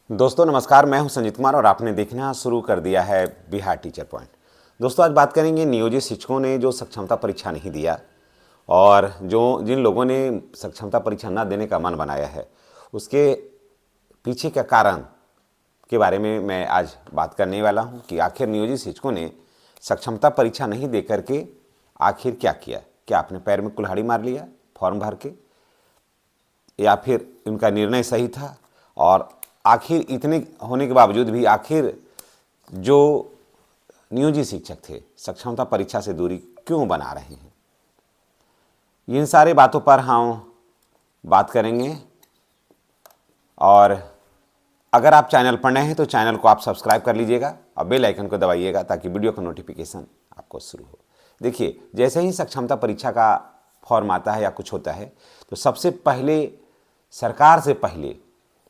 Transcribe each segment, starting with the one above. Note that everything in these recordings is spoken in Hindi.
दोस्तों नमस्कार, मैं हूं संजीत कुमार और आपने देखना शुरू कर दिया है बिहार टीचर पॉइंट। दोस्तों आज बात करेंगे नियोजित शिक्षकों ने जो सक्षमता परीक्षा नहीं दिया और जो जिन लोगों ने सक्षमता परीक्षा न देने का मन बनाया है उसके पीछे का कारण के बारे में मैं आज बात करने वाला हूं कि आखिर नियोजित शिक्षकों ने सक्षमता परीक्षा नहीं दे करके आखिर क्या किया। क्या आपने पैर में कुल्हाड़ी मार लिया फॉर्म भर के, या फिर उनका निर्णय सही था? और आखिर इतने होने के बावजूद भी आखिर जो नियोजित शिक्षक थे सक्षमता परीक्षा से दूरी क्यों बना रहे हैं, इन सारे बातों पर हम बात करेंगे। और अगर आप चैनल पर नए हैं तो चैनल को आप सब्सक्राइब कर लीजिएगा और बेल आइकन को दबाइएगा ताकि वीडियो का नोटिफिकेशन आपको शुरू हो। देखिए, जैसे ही सक्षमता परीक्षा का फॉर्म आता है या कुछ होता है तो सबसे पहले सरकार से पहले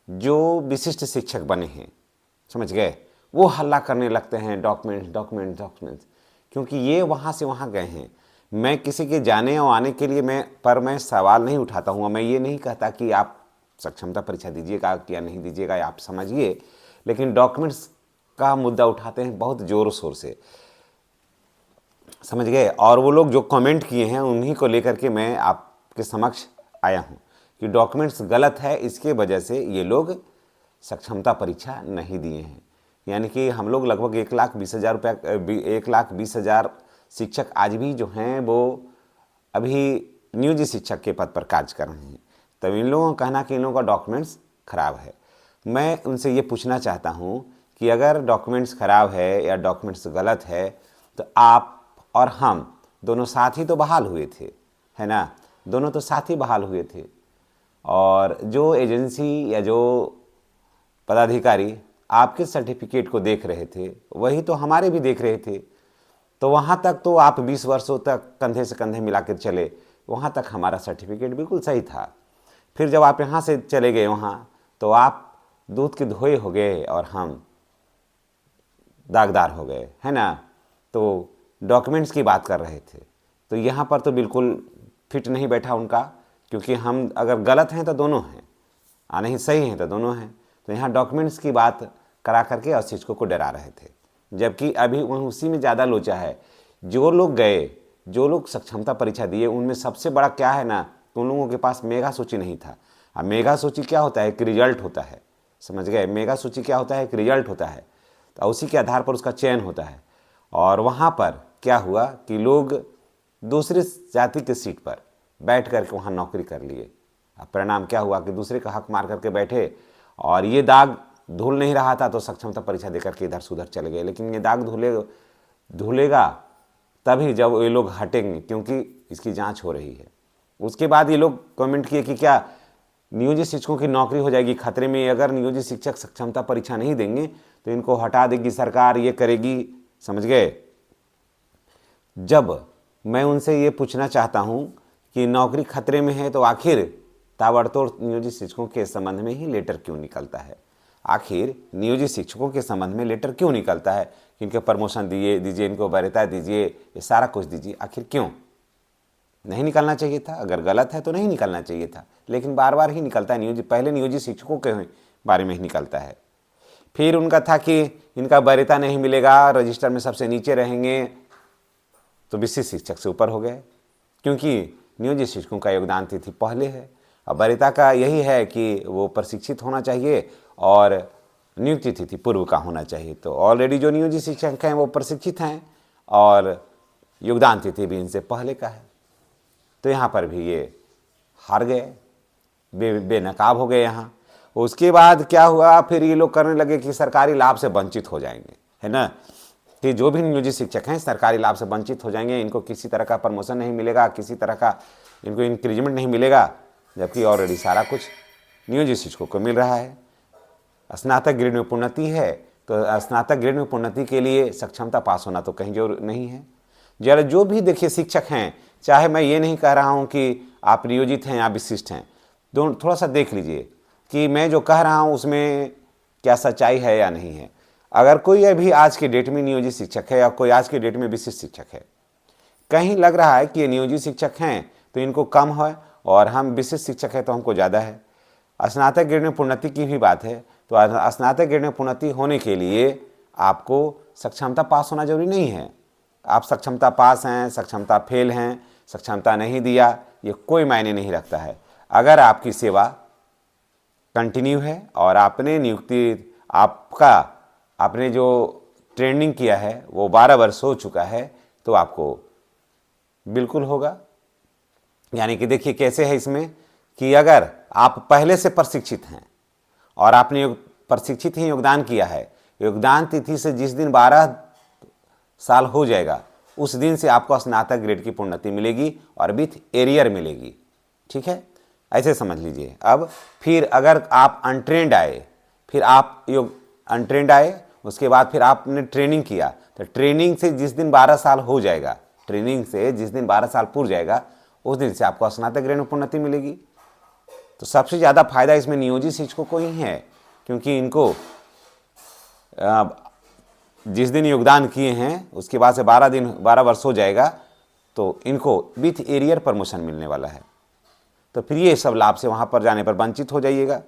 जो विशिष्ट शिक्षक बने हैं, समझ गए, वो हल्ला करने लगते हैं डॉक्यूमेंट्स डॉक्यूमेंट्स डॉक्यूमेंट्स, क्योंकि ये वहाँ से वहाँ गए हैं। मैं किसी के जाने और आने के लिए मैं सवाल नहीं उठाता हूँ। मैं ये नहीं कहता कि आप सक्षमता परीक्षा दीजिएगा या नहीं दीजिएगा, आप समझिए, लेकिन डॉक्यूमेंट्स का मुद्दा उठाते हैं बहुत ज़ोर शोर से, समझ गए। और वो लोग जो कमेंट किए हैं उन्हीं को लेकर के मैं आपके समक्ष आया हूँ कि डॉक्यूमेंट्स गलत है, इसके वजह से ये लोग सक्षमता परीक्षा नहीं दिए हैं। यानी कि हम लोग लगभग 1,20,000 रुपया 1,20,000 शिक्षक आज भी जो हैं वो अभी नियोजित शिक्षक के पद पर कार्य कर रहे हैं। तब इन लोगों का कहना कि इन लोगों का डॉक्यूमेंट्स खराब है। मैं उनसे ये पूछना चाहता हूँ कि अगर डॉक्यूमेंट्स खराब है या डॉक्यूमेंट्स गलत है तो आप और हम दोनों साथ ही तो बहाल हुए थे, है ना? दोनों तो साथ ही बहाल हुए थे। और जो एजेंसी या जो पदाधिकारी आपके सर्टिफिकेट को देख रहे थे वही तो हमारे भी देख रहे थे। तो वहाँ तक तो आप 20 वर्षों तक कंधे से कंधे मिलाकर चले, वहाँ तक हमारा सर्टिफिकेट बिल्कुल सही था। फिर जब आप यहाँ से चले गए वहाँ तो आप दूध के धोए हो गए और हम दागदार हो गए, है ना? तो डॉक्यूमेंट्स की बात कर रहे थे तो यहाँ पर तो बिल्कुल फिट नहीं बैठा उनका, क्योंकि हम अगर गलत हैं तो दोनों हैं और नहीं सही हैं तो दोनों हैं। तो यहाँ डॉक्यूमेंट्स की बात करा करके और शिक्षकों को डरा रहे थे, जबकि अभी उसी में ज़्यादा लोचा है। जो लोग गए, जो लोग सक्षमता परीक्षा दिए, उनमें सबसे बड़ा क्या है ना, उन लोगों के पास मेगा सूची नहीं था। अब मेगा सूची क्या होता है? एक रिजल्ट होता है, समझ गए। मेगा सूची क्या होता है? एक रिजल्ट होता है, तो उसी के आधार पर उसका चयन होता है। और वहाँ पर क्या हुआ कि लोग दूसरे जाति की सीट पर बैठ करके वहाँ नौकरी कर लिए। अब परिणाम क्या हुआ कि दूसरे का हक मार करके बैठे और ये दाग धुल नहीं रहा था तो सक्षमता परीक्षा देकर के इधर से उधर चले गए। लेकिन ये दाग धुलेगा तभी जब ये लोग हटेंगे, क्योंकि इसकी जांच हो रही है। उसके बाद ये लोग कमेंट किए कि क्या नियोजित शिक्षकों की नौकरी हो जाएगी खतरे में? अगर नियोजित शिक्षक सक्षमता परीक्षा नहीं देंगे तो इनको हटा देगी सरकार, ये करेगी, समझ गए। जब मैं उनसे ये पूछना चाहता हूँ कि नौकरी खतरे में है तो आखिर ताबड़तोड़ नियोजित शिक्षकों के संबंध में ही लेटर क्यों निकलता है? आखिर नियोजित शिक्षकों के संबंध में लेटर क्यों निकलता है कि इनको प्रमोशन दीजिए, इनको वरीयता दीजिए, ये सारा कुछ दीजिए? आखिर क्यों नहीं निकलना चाहिए था? अगर गलत है तो नहीं निकलना चाहिए था, लेकिन बार बार ही निकलता है। पहले नियोजित शिक्षकों के बारे में ही निकलता है। फिर उनका था कि इनका वरीयता नहीं मिलेगा, रजिस्टर में सबसे नीचे रहेंगे, तो विशिष्ट शिक्षक से ऊपर हो गए, क्योंकि नियोजित शिक्षकों का योगदान तिथि पहले है। अब वरीयता का यही है कि वो प्रशिक्षित होना चाहिए और नियुक्ति तिथि पूर्व का होना चाहिए। तो ऑलरेडी जो नियोजित शिक्षक हैं वो प्रशिक्षित हैं और योगदान तिथि भी इनसे पहले का है। तो यहाँ पर भी ये हार गए, बेनकाब हो गए यहाँ। उसके बाद क्या हुआ, फिर ये लोग करने लगे कि सरकारी लाभ से वंचित हो जाएंगे, है ना, कि जो भी नियोजित शिक्षक हैं सरकारी लाभ से वंचित हो जाएंगे, इनको किसी तरह का प्रमोशन नहीं मिलेगा, किसी तरह का इनको इंक्रीजमेंट नहीं मिलेगा, जबकि ऑलरेडी सारा कुछ नियोजित शिक्षकों को मिल रहा है। स्नातक ग्रेड में प्रोन्नति है तो स्नातक ग्रेड में प्रोन्नति के लिए सक्षमता पास होना तो कहीं जरूर नहीं है। जरा जो भी देखिए शिक्षक हैं, चाहे मैं ये नहीं कह रहा हूँ कि आप नियोजित हैं या विशिष्ट हैं, दोनों थोड़ा सा देख लीजिए कि मैं जो कह रहा हूँ उसमें क्या सच्चाई है या नहीं है। अगर कोई अभी आज के डेट में नियोजित शिक्षक है या कोई आज के डेट में विशिष्ट शिक्षक है, कहीं लग रहा है कि ये नियोजित शिक्षक हैं तो इनको कम है और हम विशिष्ट शिक्षक हैं तो हमको ज़्यादा है, स्नातक ग्रेड में प्रोन्नति की भी बात है, तो स्नातक ग्रेड में प्रोन्नति होने के लिए आपको सक्षमता पास होना जरूरी नहीं है। आप सक्षमता पास हैं, सक्षमता फेल हैं, सक्षमता नहीं दिया, ये कोई मायने नहीं रखता है। अगर आपकी सेवा कंटिन्यू है और आपने जो ट्रेनिंग किया है वो 12 वर्ष हो चुका है, तो आपको बिल्कुल होगा। यानी कि देखिए कैसे है इसमें कि अगर आप पहले से प्रशिक्षित हैं और आपने प्रशिक्षित ही योगदान किया है, योगदान तिथि से जिस दिन 12 साल हो जाएगा उस दिन से आपको स्नातक ग्रेड की प्रोन्नति मिलेगी और विथ एरियर मिलेगी। ठीक है, ऐसे समझ लीजिए। अब फिर अगर आप अनट्रेंड आए, उसके बाद फिर आपने ट्रेनिंग किया, तो ट्रेनिंग से जिस दिन 12 साल हो जाएगा, ट्रेनिंग से जिस दिन 12 साल पूर जाएगा उस दिन से आपको स्नातक ग्रेड में प्रोन्नति मिलेगी। तो सबसे ज़्यादा फायदा इसमें नियोजित शिक्षकों को ही है, क्योंकि इनको जिस दिन योगदान किए हैं उसके बाद से 12 वर्ष हो जाएगा तो इनको विथ एरियर प्रमोशन मिलने वाला है। तो फिर ये सब लाभ से वहाँ पर जाने पर वंचित हो जाइएगा।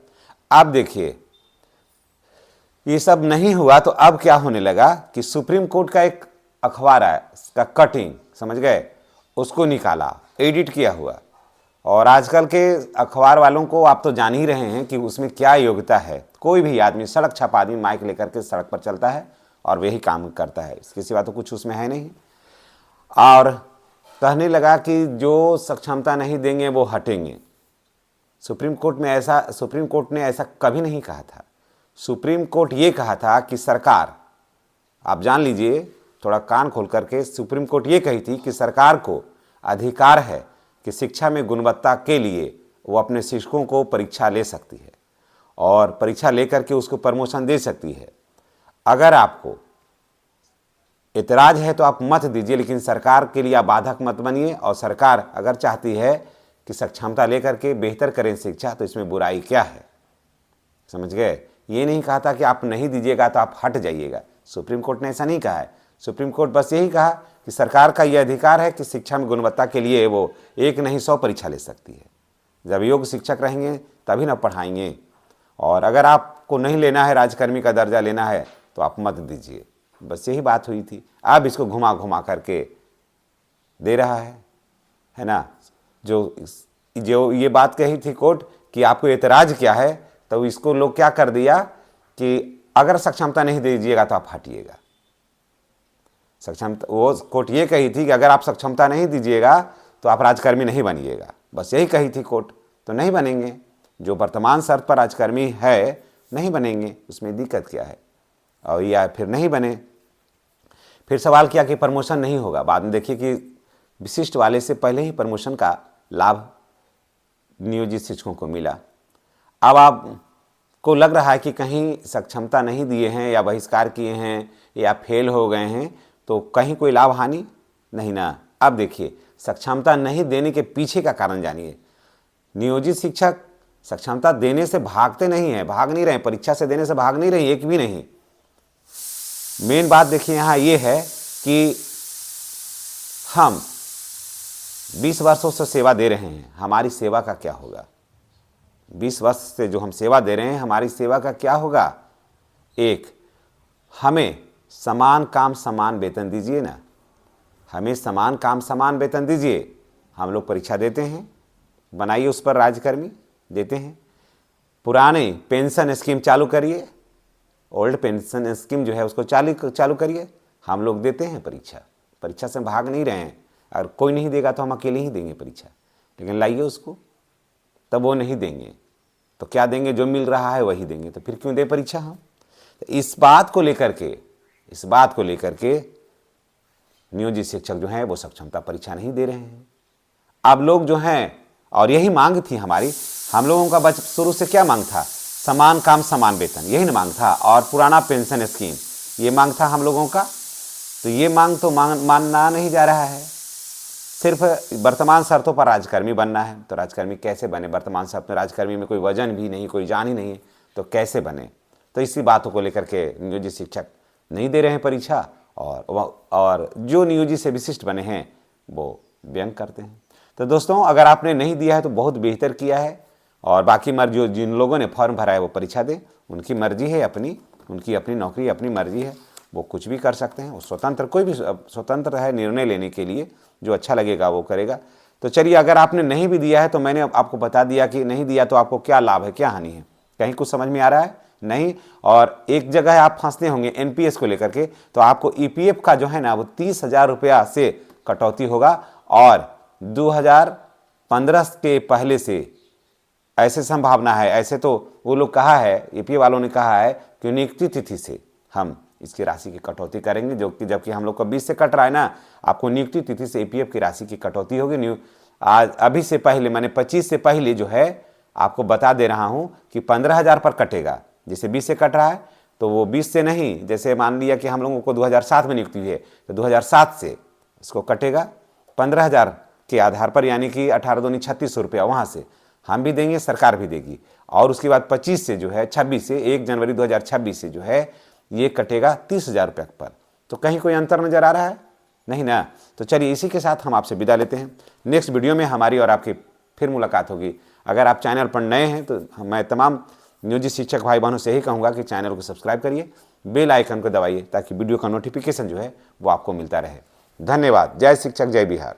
अब देखिए ये सब नहीं हुआ तो अब क्या होने लगा कि सुप्रीम कोर्ट का एक अखबार है, इसका कटिंग, समझ गए, उसको निकाला, एडिट किया हुआ। और आजकल के अखबार वालों को आप तो जान ही रहे हैं कि उसमें क्या योग्यता है। कोई भी आदमी, सड़क छापा आदमी माइक लेकर के सड़क पर चलता है और वही काम करता है, इसके सिवा तो कुछ उसमें है नहीं। और कहने लगा कि जो सक्षमता नहीं देंगे वो हटेंगे। सुप्रीम कोर्ट ने ऐसा कभी नहीं कहा था। सुप्रीम कोर्ट ये कहा था कि सरकार, आप जान लीजिए थोड़ा कान खोल करके, सुप्रीम कोर्ट ये कही थी कि सरकार को अधिकार है कि शिक्षा में गुणवत्ता के लिए वो अपने शिक्षकों को परीक्षा ले सकती है और परीक्षा लेकर के उसको प्रमोशन दे सकती है। अगर आपको एतराज है तो आप मत दीजिए, लेकिन सरकार के लिए आप बाधक मत बनिए। और सरकार अगर चाहती है कि सक्षमता लेकर के बेहतर करें शिक्षा, तो इसमें बुराई क्या है, समझ गए। ये नहीं कहा था कि आप नहीं दीजिएगा तो आप हट जाइएगा, सुप्रीम कोर्ट ने ऐसा नहीं कहा है। सुप्रीम कोर्ट बस यही कहा कि सरकार का यह अधिकार है कि शिक्षा में गुणवत्ता के लिए वो 1 नहीं 100 परीक्षा ले सकती है। जब योग्य शिक्षक रहेंगे तभी ना पढ़ाएंगे। और अगर आपको नहीं लेना है, राजकर्मी का दर्जा लेना है, तो आप मत दीजिए। बस यही बात हुई थी। अब इसको घुमा घुमा करके दे रहा है ना। जो ये बात कही थी कोर्ट कि आपको एतराज क्या है, तो इसको लोग क्या कर दिया कि अगर सक्षमता नहीं दीजिएगा तो आप हटिएगा। वो कोर्ट ये कही थी कि अगर आप सक्षमता नहीं दीजिएगा तो आप राजकर्मी नहीं बनिएगा, बस यही कही थी कोर्ट। तो नहीं बनेंगे, जो वर्तमान शर्त पर राजकर्मी है नहीं बनेंगे, उसमें दिक्कत क्या है। और या फिर नहीं बने, फिर सवाल किया कि प्रमोशन नहीं होगा। बाद में देखिए कि विशिष्ट वाले से पहले ही प्रमोशन का लाभ नियोजित शिक्षकों को मिला। अब आपको लग रहा है कि कहीं सक्षमता नहीं दिए हैं या बहिष्कार किए हैं या फेल हो गए हैं तो कहीं कोई लाभ हानि नहीं ना। अब देखिए सक्षमता नहीं देने के पीछे का कारण जानिए। नियोजित शिक्षक सक्षमता देने से भागते नहीं हैं, भाग नहीं रहे, परीक्षा से देने से भाग नहीं रहे, एक भी नहीं। मेन बात देखिए यहाँ ये है कि हम 20 वर्षों से सेवा दे रहे हैं, हमारी सेवा का क्या होगा। 20 वर्ष से जो हम सेवा दे रहे हैं, हमारी सेवा का क्या होगा। एक, हमें समान काम समान वेतन दीजिए ना, हमें समान काम समान वेतन दीजिए। हम लोग परीक्षा देते हैं, बनाइए उस पर राजकर्मी देते हैं। पुराने पेंशन स्कीम चालू करिए, ओल्ड पेंशन स्कीम जो है उसको चालू करिए। हम लोग देते हैं परीक्षा से भाग नहीं रहे हैं। अगर कोई नहीं देगा तो हम अकेले ही देंगे परीक्षा, लेकिन लाइए उसको, तब वो नहीं देंगे तो क्या देंगे, जो मिल रहा है वही देंगे, तो फिर क्यों दे परीक्षा हम। तो इस बात को लेकर के नियोजित शिक्षक जो हैं वो सक्षमता परीक्षा नहीं दे रहे हैं। अब लोग जो हैं, और यही मांग थी हमारी, हम लोगों का शुरू से क्या मांग था, समान काम समान वेतन, यही ना मांग था। और पुराना पेंशन स्कीम, ये मांग था हम लोगों का। तो ये मांग तो मानना नहीं जा रहा है। सिर्फ वर्तमान शर्तों पर राजकर्मी बनना है, तो राजकर्मी कैसे बने। वर्तमान शर्त में राजकर्मी में कोई वजन भी नहीं, कोई जान ही नहीं, तो कैसे बने। तो इसी बातों को लेकर के नियोजित शिक्षक नहीं दे रहे हैं परीक्षा, और जो नियोजित से विशिष्ट बने हैं वो व्यंग करते हैं। तो दोस्तों, अगर आपने नहीं दिया है तो बहुत बेहतर किया है, और बाकी जो जिन लोगों ने फॉर्म भरा है वो परीक्षा दें, उनकी मर्जी है, उनकी अपनी नौकरी, अपनी मर्जी है, वो कुछ भी कर सकते हैं। वो स्वतंत्र, कोई भी स्वतंत्र है निर्णय लेने के लिए, जो अच्छा लगेगा वो करेगा। तो चलिए, अगर आपने नहीं भी दिया है तो मैंने आपको बता दिया कि नहीं दिया तो आपको क्या लाभ है, क्या हानि है। कहीं कुछ समझ में आ रहा है? नहीं। और एक जगह आप फंसते होंगे एनपीएस को लेकर के, तो आपको ईपीएफ का जो है ना वो 30,000 रुपया से कटौती होगा, और 2015 के पहले से ऐसे संभावना है, ऐसे तो वो लोग कहा है, ईपीएफ वालों ने कहा है कि नियुक्ति तिथि से हम इसकी राशि की कटौती करेंगे, जो कि जबकि हम लोग को 20 से कट रहा है ना, आपको नियुक्ति तिथि से ईपीएफ की राशि की कटौती होगी। आज अभी से पहले, मैंने 25 से पहले जो है आपको बता दे रहा हूं कि 15,000 पर कटेगा। जैसे 20 से कट रहा है तो वो 20 से नहीं, जैसे मान लिया कि हम लोगों को 2007 में नियुक्ति हुई है तो 2007 से इसको कटेगा 15,000 के आधार पर, यानी कि 18 दूनी 3600 रुपया वहाँ से हम भी देंगे, सरकार भी देगी। और उसके बाद 25 से जो है 26 से 1 जनवरी 2026 से जो है ये कटेगा 30,000 रुपये पर। तो कहीं कोई अंतर नजर आ रहा है? नहीं ना। तो चलिए, इसी के साथ हम आपसे विदा लेते हैं। नेक्स्ट वीडियो में हमारी और आपकी फिर मुलाकात होगी। अगर आप चैनल पर नए हैं तो मैं तमाम नियोजित शिक्षक भाई बहनों से यही कहूँगा कि चैनल को सब्सक्राइब करिए, बेल आइकन को दबाइए, ताकि वीडियो का नोटिफिकेशन जो है वो आपको मिलता रहे। धन्यवाद। जय शिक्षक, जय बिहार।